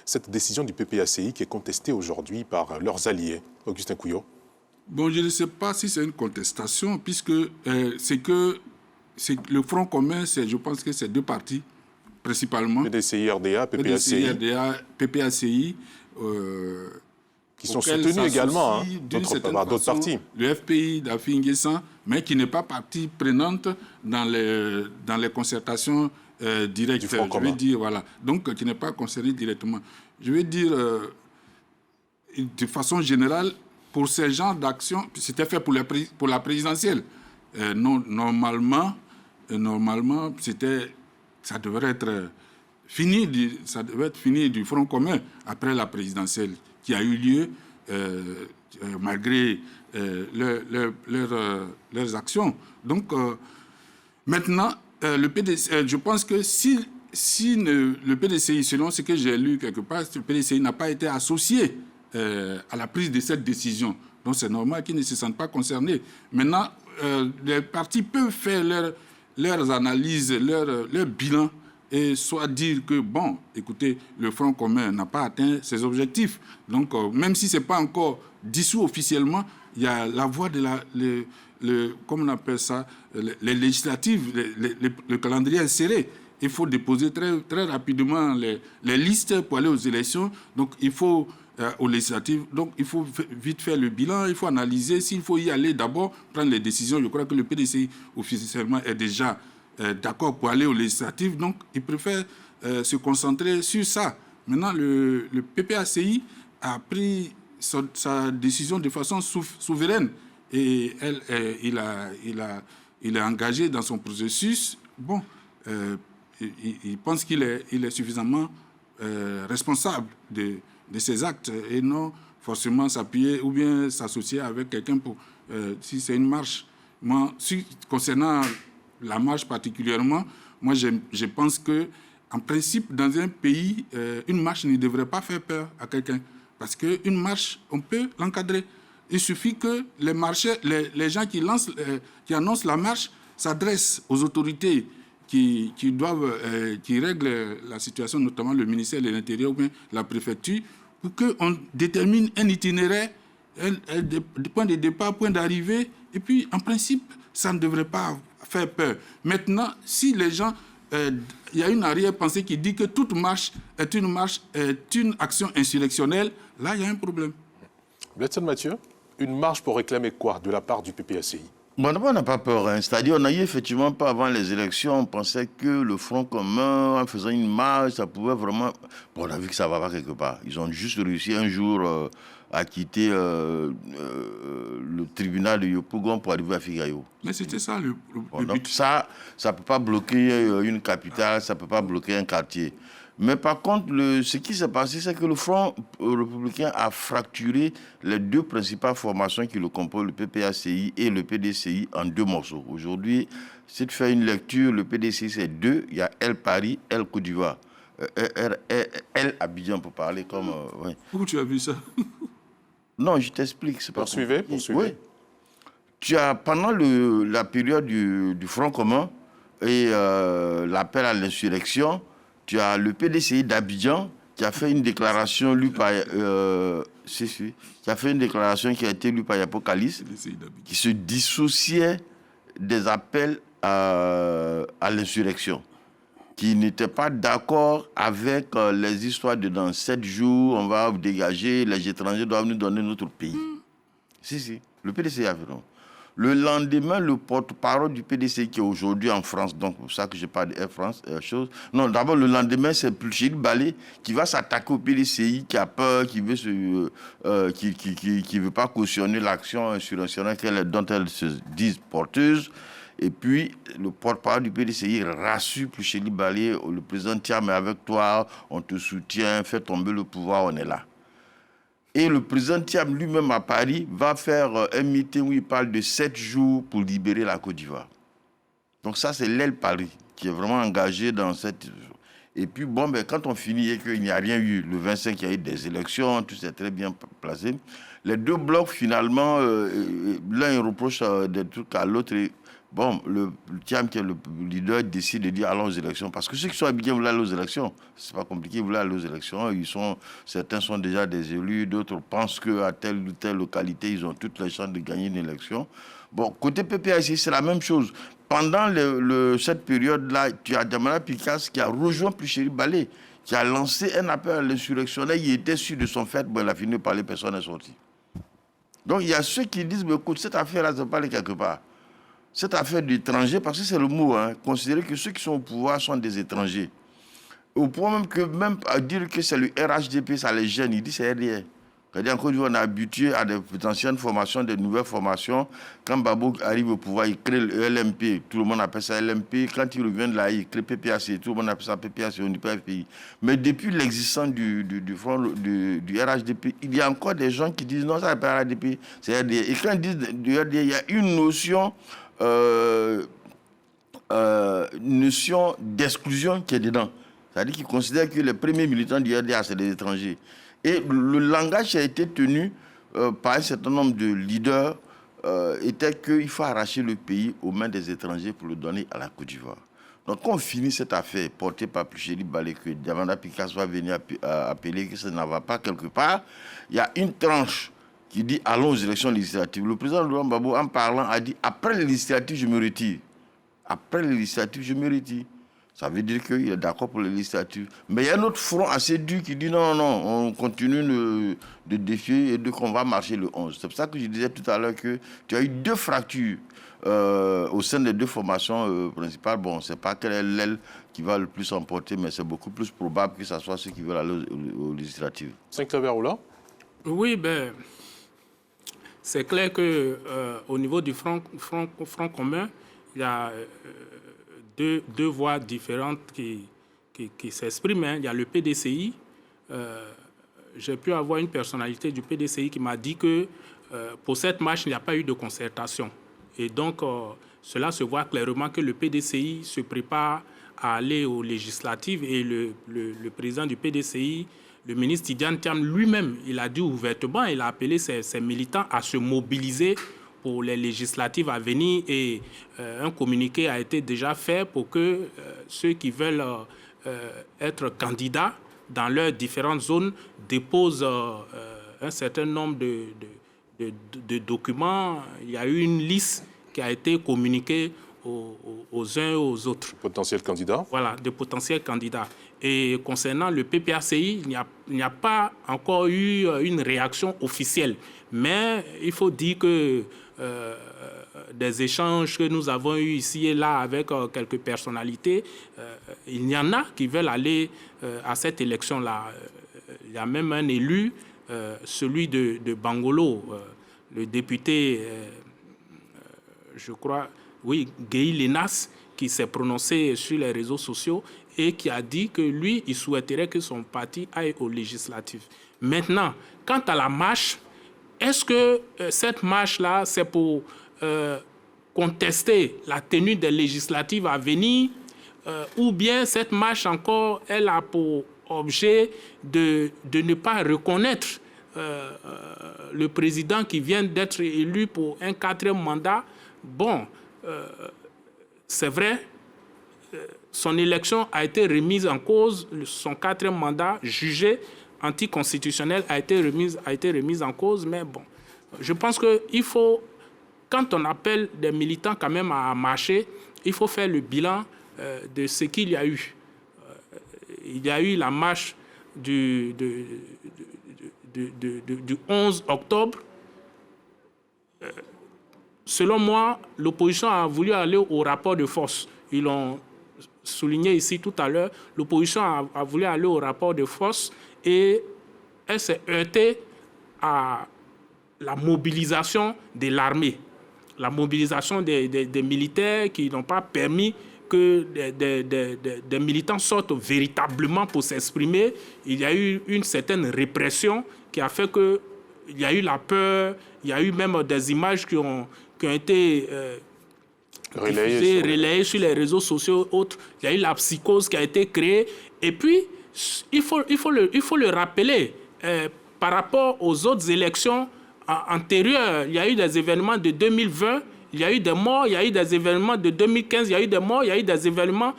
cette décision du PPACI qui est contestée aujourd'hui par leurs alliés? Augustin Couillot. Bon, je ne sais pas si c'est une contestation, puisque le Front commun, je pense que c'est deux partis, principalement. PDCI-RDA, PPACI. PPACI. Qui sont soutenus également par d'autres partis. Le FPI d'Afin-Guessan, mais qui n'est pas partie prenante dans les concertations directes. Du Front commun. Je veux dire, voilà. Donc, qui n'est pas concerné directement. Je veux dire, de façon générale, pour ce genre d'action, c'était fait pour la présidentielle. Normalement, ça devrait être fini du Front commun après la présidentielle qui a eu lieu malgré leurs actions. Donc, maintenant, je pense que si le PDCI, selon ce que j'ai lu quelque part, le PDCI n'a pas été associé à la prise de cette décision. Donc, c'est normal qu'ils ne se sentent pas concernés. Maintenant, les partis peuvent faire leurs analyses, leur bilan, et soit dire que, bon, écoutez, le Front commun n'a pas atteint ses objectifs. Donc, même si ce n'est pas encore dissous officiellement, il y a la voie de comment on appelle ça, les législatives, le calendrier est serré. Il faut déposer très, très rapidement les listes pour aller aux élections. Donc, il faut, aux législatives, donc il faut vite faire le bilan, il faut analyser. S'il faut y aller d'abord, prendre les décisions. Je crois que le PDCI officiellement est déjà d'accord pour aller aux législatives. Donc, il préfère se concentrer sur ça. Maintenant, le PPACI a pris sa décision de façon souveraine et il est engagé dans son processus. Bon, il pense qu'il est suffisamment responsable de ses actes et non forcément s'appuyer ou bien s'associer avec quelqu'un pour si c'est une marche. Moi, concernant la marche particulièrement, moi je pense que en principe dans un pays, une marche ne devrait pas faire peur à quelqu'un parce qu'une marche, on peut l'encadrer. Il suffit que les gens qui annoncent la marche s'adressent aux autorités qui règlent la situation, notamment le ministère de l'Intérieur ou bien la préfecture, pour qu'on détermine un itinéraire, point de départ, point d'arrivée, et puis en principe, ça ne devrait pas faire peur. Maintenant, si les gens... il y a une arrière-pensée qui dit que toute marche est une action insurrectionnelle, là, il y a un problème. Bletson Mathieu, une marche pour réclamer quoi de la part du PPACI? Bon, d'abord, on n'a pas peur. Hein. C'est-à-dire, on a eu effectivement pas avant les élections, on pensait que le Front commun, en faisant une marche, ça pouvait vraiment... Bon, on a vu que ça ne va pas quelque part. Ils ont juste réussi un jour à quitter le tribunal de Yopougon pour arriver à Figayo. Mais c'était ça le Donc but. ça ne peut pas bloquer une capitale, ça ne peut pas bloquer un quartier. Mais par contre, ce qui s'est passé, c'est que le Front républicain a fracturé les deux principales formations qui le composent, le PPACI et le PDCI, en deux morceaux. Aujourd'hui, si tu fais une lecture, le PDCI, c'est deux. Il y a El Paris, El Côte d'Ivoire. El Abidjan, pour parler comme... ouais. Où tu as vu ça? Non, je t'explique. C'est pas Poursuivez. Oui. Tu as, pendant la période du Front commun et l'appel à l'insurrection, tu as le PDCI d'Abidjan qui a fait une déclaration lue par... qui a fait une déclaration qui a été lue par Apocalypse, qui se dissociait des appels à l'insurrection, qui n'était pas d'accord avec les histoires de dans 7 jours, on va dégager, les étrangers doivent nous donner notre pays. Si, le PDCI a fait non. Le lendemain, le porte-parole du PDCI qui est aujourd'hui en France, donc c'est pour ça que je parle de Air France, chose. Non, d'abord, le lendemain, c'est Pulchil Balé qui va s'attaquer au PDCI, qui a peur, qui veut qui veut pas cautionner l'action insurrectionnelle dont elles se disent porteuses. Et puis, le porte-parole du PDCI rassure Pulchil Balé, le président Thiam, mais avec toi, on te soutient, fais tomber le pouvoir, on est là. Et le président Thiam lui-même à Paris va faire un meeting où il parle de 7 jours pour libérer la Côte d'Ivoire. Donc ça, c'est l'aile Paris qui est vraiment engagé dans cette... Et puis, bon, ben, quand on finit et qu'il n'y a rien eu, le 25, il y a eu des élections, tout s'est très bien placé. Les deux blocs, finalement, l'un il reproche des trucs à l'autre. Bon, le Thiam, qui est le leader, décide de dire allons aux élections. Parce que ceux qui sont habillés voulaient aller aux élections. C'est pas compliqué, ils voulaient aller aux élections. Certains sont déjà des élus, d'autres pensent qu'à telle ou telle localité, ils ont toutes les chances de gagner une élection. Bon, côté PPAC, c'est la même chose. Pendant cette période-là, tu as Damara Picasse qui a rejoint Pulcheri Balé, qui a lancé un appel à l'insurrectionnel. Il était sûr de son fait, bon, il a fini par les personnes sorties. Donc il y a ceux qui disent, mais écoute, cette affaire-là, ça parle quelque part. Cette affaire d'étrangers, parce que c'est le mot, hein, considérer que ceux qui sont au pouvoir sont des étrangers. Au point même à dire que c'est le RHDP, ça les gêne, il dit c'est RDR. C'est-à-dire qu'en Côte d'Ivoire, on est habitué à des anciennes formations, des nouvelles formations. Quand Babou arrive au pouvoir, il crée le LMP, tout le monde appelle ça LMP. Quand il revient de là, il crée PPAC, tout le monde appelle ça PPAC, on dit pas FPI. Mais depuis l'existence du RHDP, il y a encore des gens qui disent non, ça n'est pas RHDP, c'est RDR. Et quand ils disent du RDR, il y a une notion d'exclusion qui est dedans. C'est-à-dire qu'ils considèrent que les premiers militants du RDA, c'est des étrangers. Et le langage qui a été tenu par un certain nombre de leaders était qu'il faut arracher le pays aux mains des étrangers pour le donner à la Côte d'Ivoire. Donc, quand on finit cette affaire portée par Pulcheri Balé, que Damara Picasse va venir appeler que ça ne va pas quelque part, il y a une tranche qui dit allons aux élections législatives. Le président Laurent Gbagbo, en parlant, a dit après les législatives, je me retire. Après les législatives, je me retire. Ça veut dire qu'il est d'accord pour les législatives. Mais il y a un autre front assez dur qui dit non, on continue de défier et qu'on va marcher le 11. C'est pour ça que je disais tout à l'heure que tu as eu deux fractures au sein des deux formations principales. Bon, c'est pas quelle est l'aile qui va le plus emporter, mais c'est beaucoup plus probable que ce soit ceux qui veulent aller aux législatives. Saint-Claver Oula. Oui, ben, c'est clair que au niveau du Front commun, il y a deux voix différentes qui s'expriment. Hein. Il y a le PDCI. J'ai pu avoir une personnalité du PDCI qui m'a dit que pour cette marche, il n'y a pas eu de concertation. Et donc, cela se voit clairement que le PDCI se prépare à aller aux législatives et le président du PDCI, le ministre Tidjane Thiam lui-même, il a dit ouvertement, il a appelé ses militants à se mobiliser pour les législatives à venir et un communiqué a été déjà fait pour que ceux qui veulent être candidats dans leurs différentes zones déposent un certain nombre de documents. Il y a eu une liste qui a été communiquée aux uns et aux autres. Potentiels candidats. Voilà, de potentiels candidats. Et concernant le PPACI, il n'y a pas encore eu une réaction officielle. Mais il faut dire que des échanges que nous avons eus ici et là avec quelques personnalités, il y en a qui veulent aller à cette élection-là. Il y a même un élu, celui de Bangolo, le député, je crois, oui, Guéhi Lénas, qui s'est prononcé sur les réseaux sociaux et qui a dit que lui, il souhaiterait que son parti aille aux législatives. Maintenant, quant à la marche, est-ce que cette marche-là, c'est pour contester la tenue des législatives à venir ou bien cette marche encore, elle a pour objet de ne pas reconnaître le président qui vient d'être élu pour un 4e mandat? Bon, c'est vrai, son élection a été remise en cause, son 4e mandat jugé anticonstitutionnel a été remise en cause, mais bon, je pense qu'il faut, quand on appelle des militants quand même à marcher, il faut faire le bilan de ce qu'il y a eu. Il y a eu la marche du 11 octobre. Selon moi, l'opposition a voulu aller au rapport de force. Ils l'ont souligné ici tout à l'heure. L'opposition a voulu aller au rapport de force et elle s'est heurtée à la mobilisation de l'armée, la mobilisation des militaires qui n'ont pas permis que des militants sortent véritablement pour s'exprimer. Il y a eu une certaine répression qui a fait qu'il y a eu la peur, il y a eu même des images qui ont été relayées sur les réseaux sociaux et autres. Il y a eu la psychose qui a été créée. Et puis, il faut le rappeler, par rapport aux autres élections antérieures, il y a eu des événements de 2020, il y a eu des morts, il y a eu des événements de 2015, il y a eu des morts, il y a eu des événements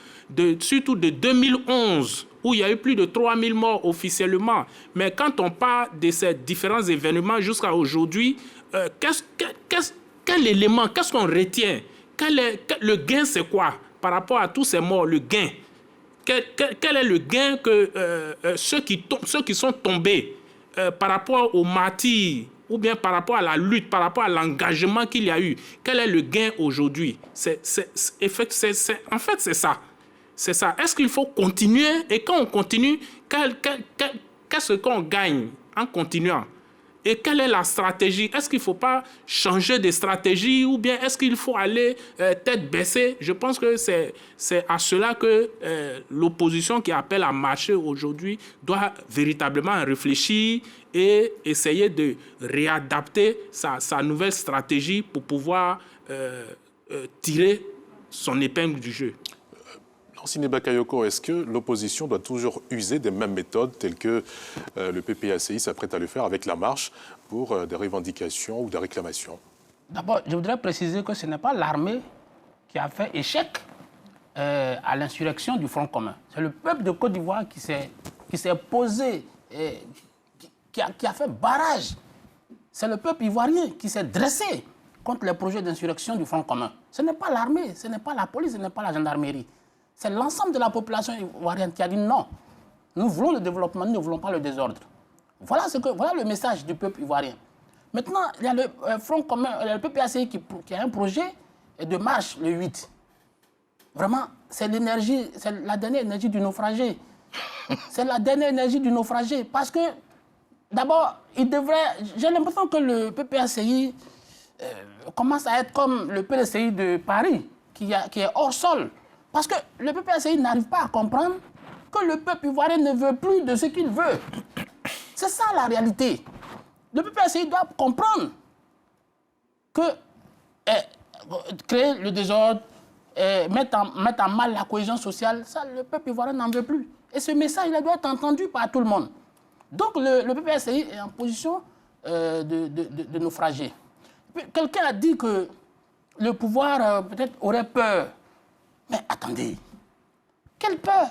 surtout de 2011, où il y a eu plus de 3000 morts officiellement. Mais quand on parle de ces différents événements jusqu'à aujourd'hui, quel élément, qu'est-ce qu'on retient? Le gain, c'est quoi par rapport à tous ces morts, le gain? Quel est le gain que ceux qui sont tombés par rapport aux martyrs ou bien par rapport à la lutte, par rapport à l'engagement qu'il y a eu? Quel est le gain aujourd'hui? En fait, c'est ça. C'est ça. Est-ce qu'il faut continuer? Et quand on continue, qu'est-ce qu'on gagne en continuant? Et quelle est la stratégie? Est-ce qu'il ne faut pas changer de stratégie ou bien est-ce qu'il faut aller tête baissée? Je pense que c'est à cela que l'opposition qui appelle à marcher aujourd'hui doit véritablement réfléchir et essayer de réadapter sa nouvelle stratégie pour pouvoir tirer son épingle du jeu. Lansine Bakayoko, est-ce que l'opposition doit toujours user des mêmes méthodes telles que le PPACI s'apprête à le faire avec la marche pour des revendications ou des réclamations? D'abord, je voudrais préciser que ce n'est pas l'armée qui a fait échec à l'insurrection du Front commun. C'est le peuple de Côte d'Ivoire qui s'est posé, qui a fait barrage. C'est le peuple ivoirien qui s'est dressé contre les projets d'insurrection du Front commun. Ce n'est pas l'armée, ce n'est pas la police, ce n'est pas la gendarmerie. C'est l'ensemble de la population ivoirienne qui a dit non. Nous voulons le développement, nous ne voulons pas le désordre. Voilà le message du peuple ivoirien. Maintenant, il y a le Front commun, le PPACI qui a un projet de marche le 8. Vraiment, c'est la dernière énergie du naufragé. C'est la dernière énergie du naufragé. Parce que, d'abord, j'ai l'impression que le PPACI commence à être comme le PLCI de Paris, qui est hors sol. Parce que le PPACI n'arrive pas à comprendre que le peuple ivoirien ne veut plus de ce qu'il veut. C'est ça la réalité. Le PPACI doit comprendre que créer le désordre, mettre en mal la cohésion sociale, ça, le peuple ivoirien n'en veut plus. Et ce message, il doit être entendu par tout le monde. Donc le PPACI est en position de naufragé. Quelqu'un a dit que le pouvoir peut-être aurait peur. Mais attendez, quelle peur?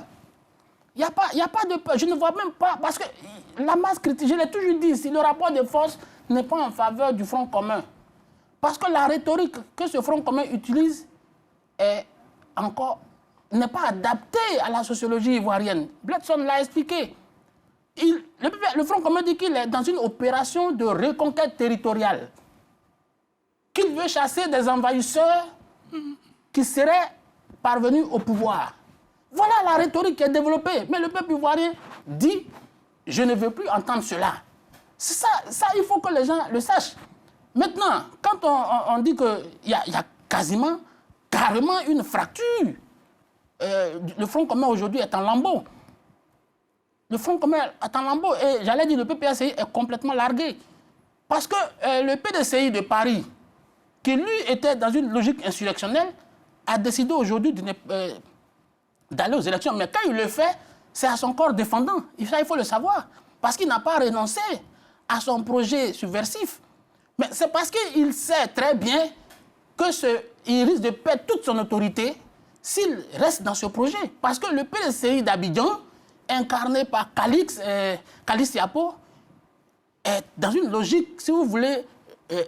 Il n'y a pas de peur. Je ne vois même pas, parce que la masse critique, je l'ai toujours dit, si le rapport de force n'est pas en faveur du Front commun, parce que la rhétorique que ce Front commun utilise n'est pas adaptée à la sociologie ivoirienne. Bledson l'a expliqué. Le Front commun dit qu'il est dans une opération de reconquête territoriale. qu'il veut chasser des envahisseurs qui seraient parvenus au pouvoir. Voilà la rhétorique qui est développée. Mais le peuple ivoirien dit « je ne veux plus entendre cela ». C'est ça, il faut que les gens le sachent. Maintenant, quand on dit qu'il y a carrément une fracture, le Front commun aujourd'hui est en lambeaux. Le Front commun est en lambeaux. Et j'allais dire, le PPACI est complètement largué. Parce que le PDCI de Paris, qui lui était dans une logique insurrectionnelle, a décidé aujourd'hui d'aller aux élections. Mais quand il le fait, c'est à son corps défendant. Ça, il faut le savoir. Parce qu'il n'a pas renoncé à son projet subversif. Mais c'est parce qu'il sait très bien qu'il risque de perdre toute son autorité s'il reste dans ce projet. Parce que le PDCI d'Abidjan, incarné par Calix Yapo, est dans une logique, si vous voulez,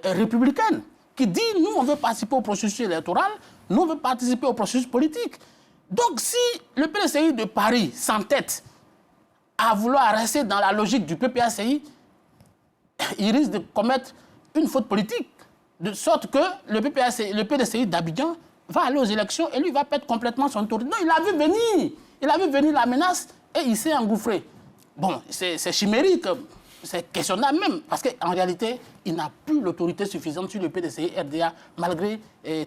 républicaine, qui dit, nous, on veut participer au processus électoral, nous, on veut participer au processus politique. Donc, si le PDCI de Paris s'entête à vouloir rester dans la logique du PPACI, il risque de commettre une faute politique, de sorte que le PDCI d'Abidjan va aller aux élections et lui va perdre complètement son autorité. Non, il a vu venir la menace et il s'est engouffré. Bon, c'est chimérique, c'est questionnable même, parce qu'en réalité, il n'a plus l'autorité suffisante sur le PDCI RDA, malgré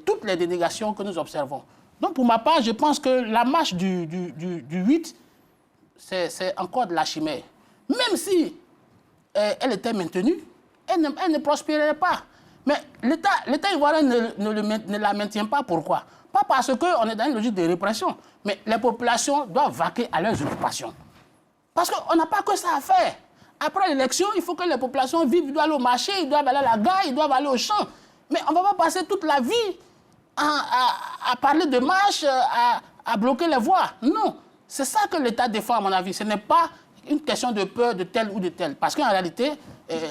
toutes les dénégations que nous observons. Donc, pour ma part, je pense que la marche du 8, c'est encore de la chimère. Même si elle était maintenue, elle ne prospérerait pas. Mais l'État ivoirien ne la maintient pas. Pourquoi? Pas parce qu'on est dans une logique de répression, mais les populations doivent vaquer à leurs occupations. Parce qu'on n'a pas que ça à faire. Après l'élection, il faut que les populations vivent, ils doivent aller au marché, ils doivent aller à la gare, ils doivent aller au champ. Mais on ne va pas passer toute la vie à parler de marche, à bloquer les voies. Non, c'est ça que l'État défend, à mon avis. Ce n'est pas une question de peur de tel ou de tel. Parce qu'en réalité,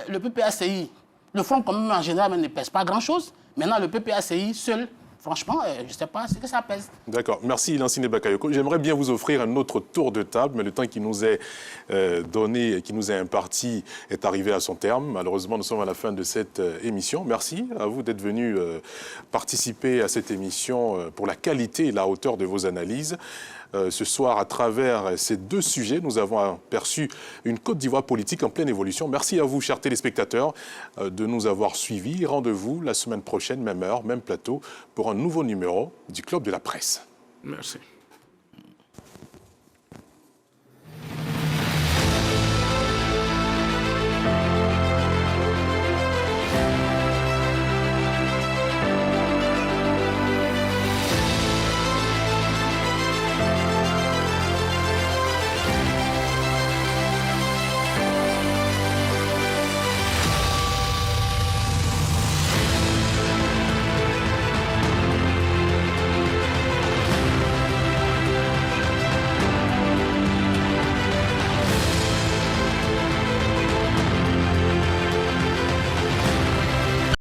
le PPACI, le Front commun en général ne pèse pas grand-chose. Maintenant, le PPACI seul, franchement, je ne sais pas ce que ça pèse. D'accord. Merci, Lansine Bakayoko. J'aimerais bien vous offrir un autre tour de table, mais le temps qui nous est donné, qui nous est imparti, est arrivé à son terme. Malheureusement, nous sommes à la fin de cette émission. Merci à vous d'être venu participer à cette émission pour la qualité et la hauteur de vos analyses. Ce soir, à travers ces deux sujets, nous avons aperçu une Côte d'Ivoire politique en pleine évolution. Merci à vous, chers téléspectateurs, de nous avoir suivis. Rendez-vous la semaine prochaine, même heure, même plateau, pour un nouveau numéro du Club de la Presse. Merci.